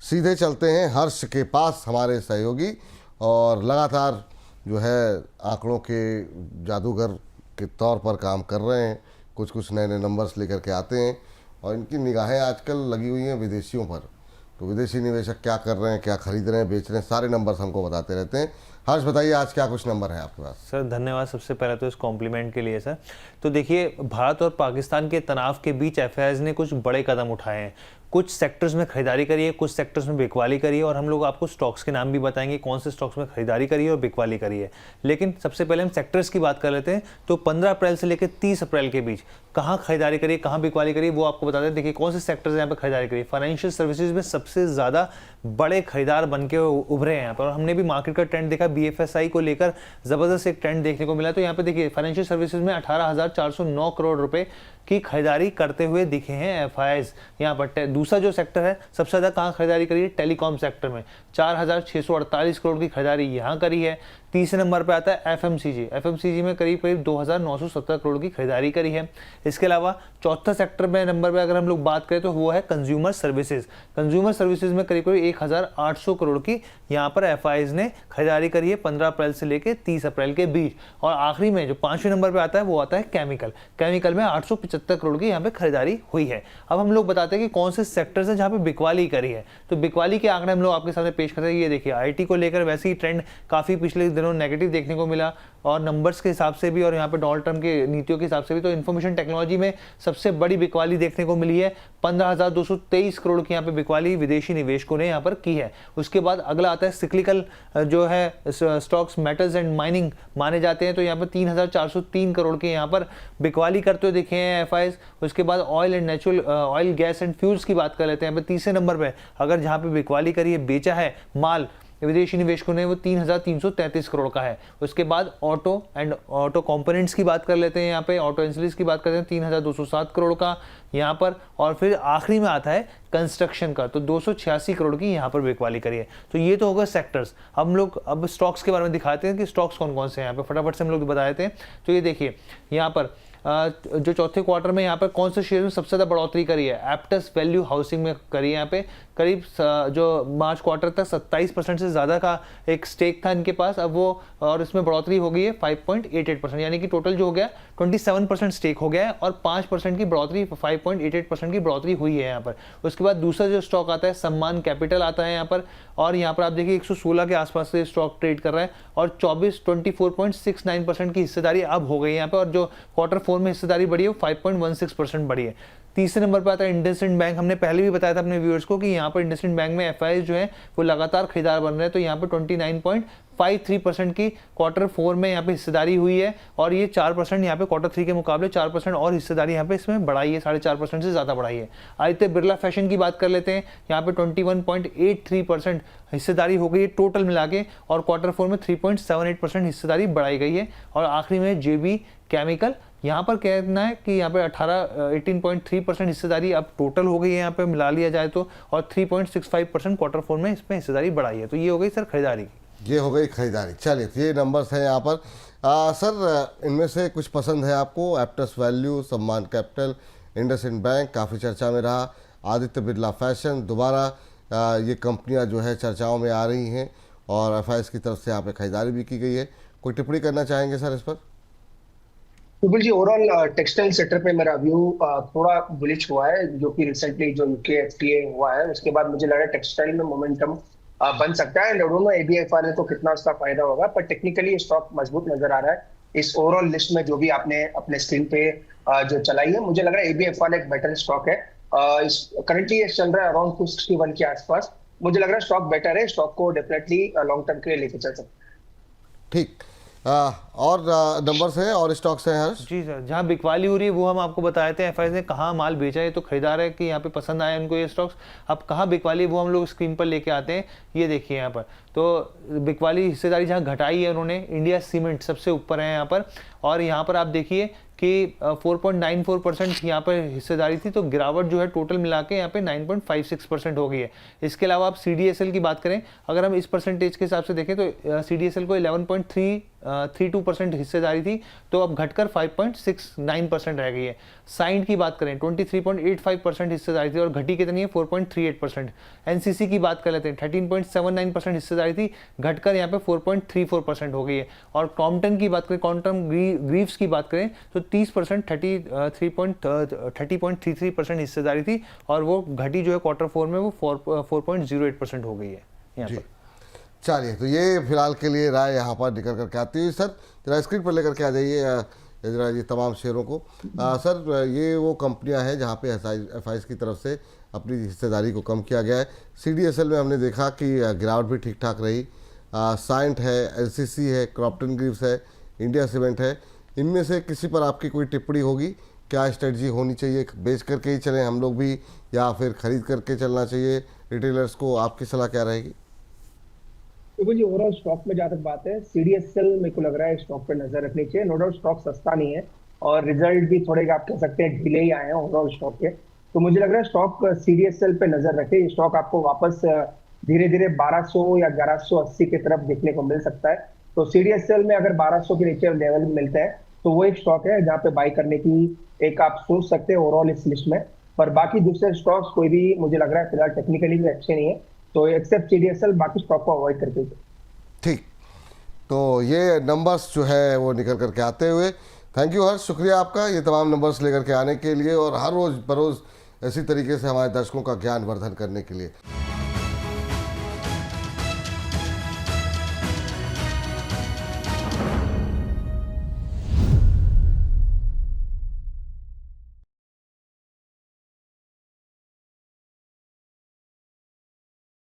सीधे चलते हैं हर्ष के पास, हमारे सहयोगी, और लगातार जो है आंकड़ों के जादूगर के तौर पर काम कर रहे हैं। कुछ कुछ नए नए नंबर्स लेकर के आते हैं और इनकी निगाहें आजकल लगी हुई हैं विदेशियों पर। तो विदेशी निवेशक क्या कर रहे हैं, क्या खरीद रहे हैं, बेच रहे हैं, सारे नंबर्स हमको बताते रहते हैं। हर्ष बताइए आज क्या कुछ नंबर है आपके पास? सर धन्यवाद सबसे पहले तो इस कॉम्प्लीमेंट के लिए। सर तो देखिए, भारत और पाकिस्तान के तनाव के बीच एफआईआई ने कुछ बड़े कदम उठाए हैं। कुछ सेक्टर्स में खरीदारी करी है, कुछ सेक्टर्स में बिकवाली करी है, और हम लोग आपको स्टॉक्स के नाम भी बताएंगे कौन से स्टॉक्स में खरीदारी करी है और बिकवाली करी है। लेकिन सबसे पहले हम सेक्टर्स की बात कर लेते हैं। तो 15 अप्रैल से लेकर 30 अप्रैल के बीच कहाँ खरीदारी करी, कहाँ बिकवाली करी, वो आपको बताते हैं। देखिए कौन से सेक्टर्स यहाँ पर खरीदारी करी। फाइनेंशियल सर्विसेज में सबसे ज़्यादा बड़े खरीदार बन के उभरे हैं यहाँ पर, और हमने भी मार्केट का ट्रेंड देखा। BFSI को लेकर ज़बरदस्त एक ट्रेंड देखने को मिला। तो यहाँ पे देखिए फाइनेंशियल सर्विसेज में 18,409 करोड़ रुपए की खरीदारी करते हुए दिखे हैं एफआईआईज यहाँ पर। दूसरा जो सेक्टर है सबसे ज़्यादा कहाँ खरीदारी करी है, टेलीकॉम सेक्टर में 4,648 करोड़ की खरीदारी यहाँ करी है। तीसरे नंबर पर आता है एफएमसीजी में करीब करीब 2,917 करोड़ की खरीदारी करी है। इसके अलावा चौथा सेक्टर में नंबर पे अगर हम लोग बात करें तो वो है कंज्यूमर सर्विसेज। कंज्यूमर सर्विसेज में करीब करीब 1,800 करोड़ की यहाँ पर एफआईआईज ने खरीदारी करी है 15 अप्रैल से लेकर 30 अप्रैल के बीच। और आखिरी में जो 5वें नंबर पर आता है वो आता है केमिकल में 875 करोड़ की यहाँ पे खरीदारी हुई है। अब हम लोग बताते हैं कि कौन से सेक्टर्स हैं जहाँ पे बिकवाली करी है। तो बिकवाली के आंकड़े हम लोग आपके सामने पेश करते हैं। ये देखिए आईटी को लेकर वैसे ही ट्रेंड काफी पिछले दिनों नेगेटिव देखने को मिला, और नंबर्स के हिसाब से भी और यहाँ पे डोनाल्ड ट्रम्प के नीतियों के हिसाब से भी। तो इन्फॉर्मेशन टेक्नोलॉजी में सबसे बड़ी बिकवाली देखने को मिली है। 15,223 करोड़ की यहाँ पे बिकवाली विदेशी निवेशकों ने यहाँ पर की है। उसके बाद अगला आता है सिक्लिकल जो है स्टॉक्स, मेटल्स एंड माइनिंग माने जाते हैं। तो यहाँ पर 3,403 करोड़ के यहाँ पर बिकवाली करते हुए दिखे हैं एफआईआईज। उसके बाद oil and natural oil gas and fuels की बात कर लेते हैं। यहाँ पर तीसरे नंबर पर अगर जहाँ पे बिकवाली करी है, बेचा है माल विदेशी निवेशकों ने, वो 3,333 करोड़ का है। उसके बाद ऑटो एंड ऑटो कंपोनेंट्स की बात कर लेते हैं। यहाँ पे ऑटो एंसिलरीज की बात करते हैं 3,207 करोड़ का यहाँ पर। और फिर आखिरी में आता है कंस्ट्रक्शन का, तो 286 करोड़ की यहाँ पर बिकवाली करी है। तो ये तो होगा सेक्टर्स। हम लोग अब स्टॉक्स के बारे में दिखाते हैं कि स्टॉक्स कौन कौन से हैं यहाँ पे, फटाफट से हम लोग बता देते हैं। तो ये देखिए यहाँ पर जो चौथे क्वार्टर में यहाँ पर कौन से शेयर में सबसे ज़्यादा बढ़ोतरी करी है, एप्टस वैल्यू हाउसिंग में करी है। यहाँ पे करीब जो मार्च क्वार्टर तक 27% से ज़्यादा का एक स्टेक था इनके पास, अब वो और इसमें बढ़ोतरी हो गई है 5.88%, यानी कि टोटल जो हो गया 27% स्टेक हो गया है, और 5% की बढ़ोतरी 5.88% की बढ़ोतरी हुई है यहाँ पर। उसके बाद दूसरा जो स्टॉक आता है सम्मान कैपिटल आता है यहाँ पर, और यहाँ पर आप देखिए 116 के आसपास से स्टॉक ट्रेड कर रहा है, और 24.69% की हिस्सेदारी अब हो गई है यहाँ पर। और जो क्वार्टर 4 में हिस्सेदारी बढ़ी है वो 5.16% बढ़ी है। तीसरे नंबर पर आता है इंडसइंड बैंक। हमने पहले भी बताया था अपने व्यूअर्स को कि यहाँ पर इंडसइंड बैंक में एफआईआईज जो है वो लगातार खरीदार बन रहे हैं। तो यहाँ पर 29.53% की क्वार्टर 4 में यहाँ पे हिस्सेदारी हुई है, और ये 4% यहाँ पे क्वार्टर 3 के मुकाबले 4% और हिस्सेदारी यहाँ पे इसमें बढ़ाई है, 4.5% से ज़्यादा बढ़ाई है। आदित्य बिरला फैशन की बात कर लेते हैं। यहाँ पे 21.83% हिस्सेदारी हो गई है टोटल मिला के, और क्वार्टर 4 में 3.78% हिस्सेदारी बढ़ाई गई है। और आखिरी में जेबी केमिकल, यहाँ पर कहना है कि यहाँ पे 18.3% हिस्सेदारी अब टोटल हो गई है यहाँ पे मिला लिया जाए तो, और 3.65% क्वार्टर 4 में इसमें हिस्सेदारी बढ़ाई है। तो ये हो गई सर खरीदारी की। ये हो गई खरीदारी। चलिए तो ये नंबर्स हैं यहाँ पर। सर इनमें से कुछ पसंद है आपको? एप्टस वैल्यू, सम्मान कैपिटल, इंडसइंड बैंक काफ़ी चर्चा में रहा, आदित्य बिरला फैशन, दोबारा ये कंपनियाँ जो है चर्चाओं में आ रही हैं, और एफआईआईज की तरफ से यहाँ पे खरीदारी भी की गई है। कोई टिप्पणी करना चाहेंगे सर इस पर? बिल्कुल जी, ओवरऑल टेक्सटाइल सेक्टर पे मेरा व्यू थोड़ा बुलिश हुआ है, जो कि रिसेंटली जो यूके एफटीए हुआ है उसके बाद मुझे लग रहा है टेक्सटाइल में मोमेंटम बन सकता है। डोंट एबीएफआर ने तो कितना उसका फायदा होगा, पर टेक्निकली स्टॉक मजबूत नजर आ रहा है इस ओवरऑल लिस्ट में जो भी आपने अपने स्क्रीन पे जो चलाई है। मुझे लग रहा है एबीएफआर एक बेटर स्टॉक है। करंटली ये चल रहा है अराउंड 261 के आसपास। मुझे लग रहा है स्टॉक बेटर है, स्टॉक को डेफिनेटली लॉन्ग टर्म के लिए लेके चल सकते हैं। ठीक, और नंबर्स हैं और स्टॉक्स हैं हर्ष? जी सर, जहाँ बिकवाली हो रही है वो हम आपको बताए थे एफआईआईज ने कहाँ माल बेचा है। तो खरीदार है कि यहाँ पे पसंद आया उनको ये स्टॉक्स। अब कहाँ बिकवाली वो हम लोग स्क्रीन पर लेके आते हैं। ये देखिए यहाँ पर तो बिकवाली हिस्सेदारी जहाँ घटाई है उन्होंने, इंडिया सीमेंट सबसे ऊपर है यहाँ पर, और यहाँ पर आप देखिए कि 4.94% यहाँ पर हिस्सेदारी थी, तो गिरावट जो है टोटल मिला के यहाँ पे 9.56% हो गई है। इसके अलावा आप CDSL की बात करें, अगर हम इस परसेंटेज के हिसाब से देखें तो CDSL को 5.32% हिस्सेदारी थी, तो अब घटकर 5.69% रह गई है। साइंट की बात करें 23.85% हिस्सेदारी थी और घटी कितनी है 4.38%। एनसीसी की बात कर लेते हैं 13.79% हिस्सेदारी थी, घटकर यहाँ पे 4.34% हो गई है। और क्रॉम्पटन की बात करें, क्रॉम्पटन ग्रीव्स की बात करें तो 30% 30.33% हिस्सेदारी थी और वो घटी जो है Q4 में वो 4.08% हो गई है यहाँ पर। चलिए, तो ये फिलहाल के लिए राय यहाँ पर निकल करके आती है। सर जरा स्क्रीन पर लेकर के आ जाइए जरा ये तमाम शेयरों को। सर ये वो कंपनियां हैं जहाँ पे एफआईज की तरफ से अपनी हिस्सेदारी को कम किया गया है। सीडीएसएल में हमने देखा कि गिरावट भी ठीक ठाक रही। साइंट है, एलसीसी है, क्रॉम्पटन ग्रीव्स है, इंडिया सीमेंट है। इनमें से किसी पर आपकी कोई टिप्पणी होगी? क्या स्ट्रेटजी होनी चाहिए, बेच करके ही चलें हम लोग भी या फिर खरीद करके चलना चाहिए रिटेलर्स को? आपकी सलाह क्या रहेगी? देखो जी, ओवरऑल स्टॉक में जहाँ तक बात है, सीडीएसएल मेरे को लग रहा है स्टॉक पे नजर रखनी चाहिए। नो डाउट स्टॉक सस्ता नहीं है और रिजल्ट भी थोड़े आप कह सकते हैं ढीले ही आए हैं ओवरऑल स्टॉक के। तो मुझे लग रहा है स्टॉक सीडीएसएल पे नजर रखे। ये स्टॉक आपको वापस धीरे धीरे 1200 या 1180 की तरफ देखने को मिल सकता है। तो सीडीएसएल में अगर 1200 के नीचे लेवल मिलता है तो वो एक स्टॉक है जहाँ पे बाई करने की एक आप सोच सकते हैं ओवरऑल इस लिस्ट में। पर बाकी दूसरे स्टॉक्स कोई भी मुझे लग रहा है फिलहाल टेक्निकली भी अच्छे नहीं है, तो एक्सेप्ट सीडीएसएल बाकी स्टॉक को अवॉइड करके। ठीक, तो ये नंबर्स जो है वो निकल करके आते हुए, थैंक यू हर्ष, शुक्रिया आपका ये तमाम नंबर्स लेकर के आने के लिए और हर रोज़ बरोज़ इसी तरीके से हमारे दर्शकों का ज्ञान वर्धन करने के लिए।